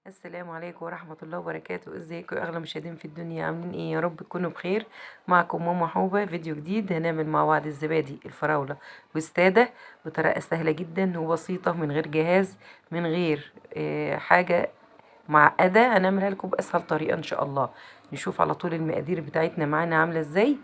السلام عليكم ورحمة الله وبركاته. ازيكم يا اغلى مشاهدين في الدنيا؟ عاملين ايه؟ يا رب تكونوا بخير. معكم ماما حوبة، فيديو جديد هنعمل مع بعض الزبادي الفراولة والسادة بطريقة سهلة جدا وبسيطة، من غير جهاز، من غير حاجة معقدة. هنعملها لكم بأسهل طريقة إن شاء الله. نشوف على طول المقادير بتاعتنا معانا عاملة ازاي،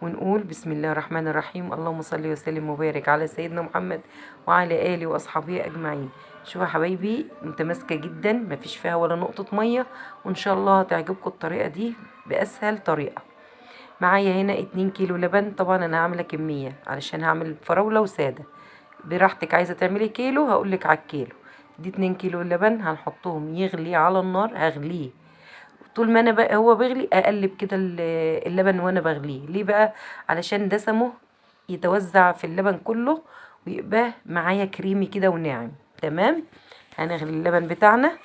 ونقول بسم الله الرحمن الرحيم. اللهم صل وسلم وبارك على سيدنا محمد وعلى آله وأصحابه أجمعين. شوفوا يا حبايبي، متماسكة جدا، مفيش فيها ولا نقطة مية، وإن شاء الله هتعجبكم الطريقة دي بأسهل طريقة. معايا هنا 2 كيلو لبن. طبعا أنا عاملة كمية علشان هعمل فراولة وسادة. براحتك، عايزة تعملي كيلو هقولك على الكيلو. دي 2 كيلو لبن هنحطهم يغلي على النار. هغليه طول ما انا بقى هو بغلي، اقلب كده اللبن وانا بغليه. ليه بقى؟ علشان دسمه يتوزع في اللبن كله ويبقى معايا كريمي كده وناعم. تمام. هنغلي اللبن بتاعنا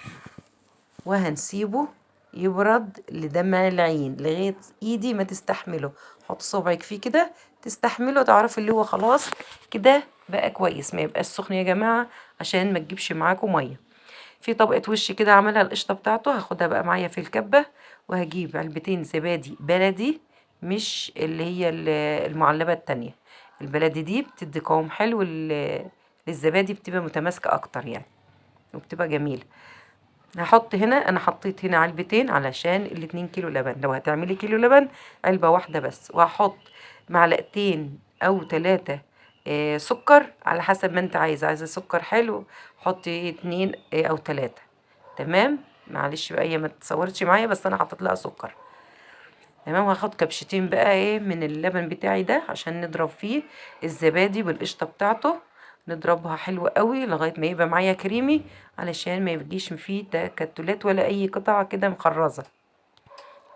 وهنسيبه يبرد لدمع العين لغاية ايدي ما تستحمله. حط صبعك فيه كده تستحمله، تعرف اللي هو خلاص كده بقى كويس. ما يبقاش سخن يا جماعة عشان ما تجيبش معاكم مية. في طبقة وش كده عملها القشطة بتاعته، هاخدها بقى معايا في الكبة، وهجيب علبتين زبادي بلدي، مش اللي هي المعلبة التانية. البلدي دي بتدي قوام حلو للزبادي، بتبقى متماسكة اكتر يعني، وبتبقى جميلة. هحط هنا، انا حطيت هنا علبتين علشان الاتنين كيلو لبن. لو هتعملي كيلو لبن علبة واحدة بس. وهحط معلقتين او 3 سكر على حسب ما انت عايزة سكر حلو حطي 2 او 3. تمام. معلش بقى هي ما تصورتش معايا، بس انا حطيت لها سكر. تمام. هاخد كبشتين بقى من اللبن بتاعي ده عشان نضرب فيه الزبادي بالقشطه بتاعته. نضربها حلو قوي لغايه ما يبقى معايا كريمي، علشان ما يبقيش فيه تكتلات ولا اي قطعه كده مخرزه.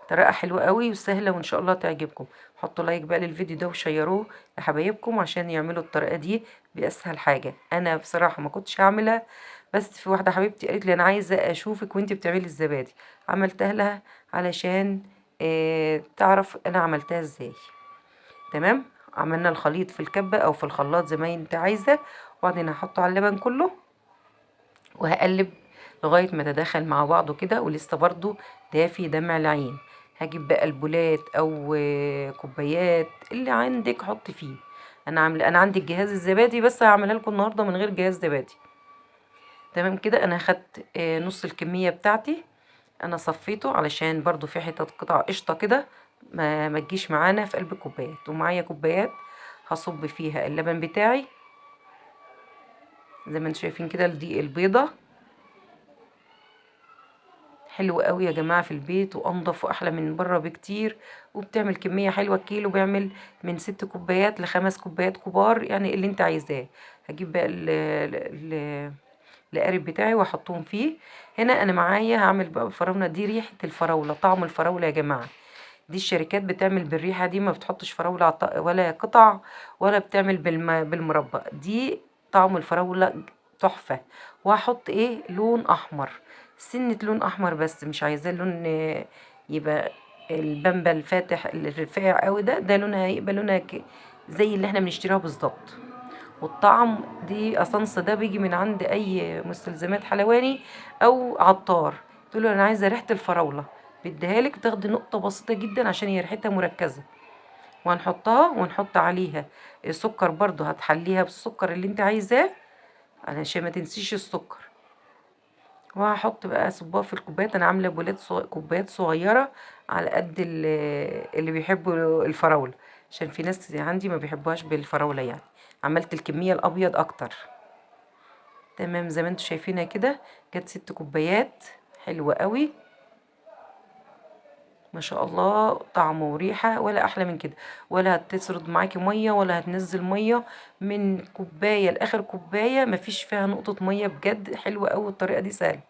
طريقه حلوه قوي وسهله، وان شاء الله تعجبكم. حطوا لايك بقى للفيديو ده وشيروه لحبايبكم عشان يعملوا الطريقه دي باسهل حاجه. انا بصراحه ما كنتش هعملها، بس في واحده حبيبتي قالت لي انا عايزه اشوفك وانتي بتعملي الزبادي. عملتها لها علشان تعرف انا عملتها ازاي. تمام. عملنا الخليط في الكبه او في الخلاط زي ما انت عايزه، وبعدين هحطه على اللبن كله وهقلب لغاية ما تداخل مع بعضه كده، ولسه برضو دافي دمع العين. هجيب بقى البولات او كوبايات اللي عندك حط فيه. انا عندي الجهاز الزبادي، بس هعملها لكم النهارده من غير جهاز زبادي. تمام كده. انا اخدت نص الكمية بتاعتي. انا صفيته علشان برضو في حتة قطع قشطة كده ما تجيش معانا في قلب كوبايات. ومعايا كوبايات هصب فيها اللبن بتاعي زي ما انتم شايفين كده. دي البيضة حلو قوي يا جماعة في البيت، وانضف واحلى من بره بكتير، وبتعمل كمية حلوة. الكيلو بيعمل من 6 كوبايات ل5 كوبايات كبار، يعني اللي انت عايزاه. هجيب بقى القارب بتاعي واحطهم فيه. هنا انا معايا هعمل بقى الفراولة دي. ريحة الفراولة، طعم الفراولة يا جماعة. دي الشركات بتعمل بالريحة دي، ما بتحطش فراولة ولا قطع، ولا بتعمل بالمربى. دي طعم الفراولة تحفة. وهحط لون احمر، سنة لون احمر بس، مش عايزاه اللون يبقى البامبا الفاتح الرفيع قوي. ده لونها هيبقى لونها زي اللي احنا بنشتريها بالظبط. والطعم دي اصنص ده بيجي من عند اي مستلزمات حلواني او عطار. تقول له انا عايزه ريحه الفراوله، بيديها لك. تاخدي نقطه بسيطه جدا عشان هي ريحتها مركزه. وهنحطها ونحط عليها السكر برضو. هتحليها بالسكر اللي انت عايزاه علشان ما تنسيش السكر. وهحط بقى صباها في الكوبايات. انا عامله كوبايات صغيره على قد اللي بيحبوا الفراوله، عشان في ناس عندي ما بيحبوهاش بالفراوله يعني. عملت الكميه الابيض اكتر. تمام. زي ما انتوا شايفينها كده جت 6 كوبايات. حلوة قوي ما شاء الله. طعم وريحة ولا احلى من كده، ولا هتسرد معاكي مية ولا هتنزل مية. من كوباية لاخر كوباية مفيش فيها نقطة مية. بجد حلوة قوي الطريقة دي، سهلة.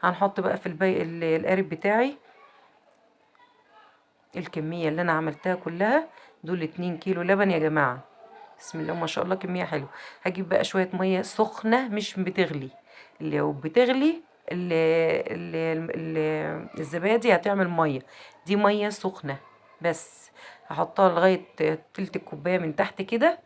هنحط بقى في الباقي القارب بتاعي الكمية اللي انا عملتها كلها. دول 2 كيلو لبن يا جماعة. بسم الله ما شاء الله، كمية حلوة. هجيب بقى شوية مية سخنة مش بتغلي. لو بتغلي الزبادي هتعمل مية. دي مية سخنة بس. هحطها لغاية تلت الكوباية من تحت كده.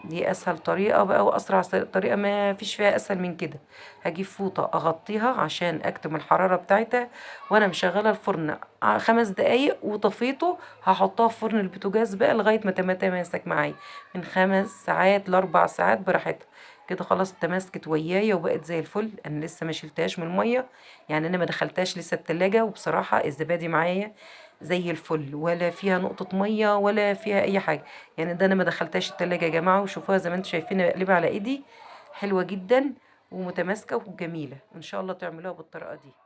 دي اسهل طريقة بقى واسرع طريقة، ما فيش فيها اسهل من كده. هجيب فوطة اغطيها عشان اكتم الحرارة بتاعتها، وانا مشغلة الفرن 5 دقايق وطفيته. هحطها في فرن البوتاجاز بقى لغاية ما تتماسك معايا من 5 ساعات ل4 ساعات براحتها. كده خلاص اتماسكت ويايا وبقت زي الفل. انا لسه ما شلتهاش من المية، يعني انا ما دخلتهاش لسه التلاجة. وبصراحة الزبادي معايا زي الفل، ولا فيها نقطة مية ولا فيها اي حاجة. يعني ده انا ما دخلتهاش التلاجة يا جماعة، وشوفوها زي ما انتم شايفين بقلبها على ايدي، حلوة جدا ومتماسكة وجميلة. وان شاء الله تعملوها بالطريقة دي.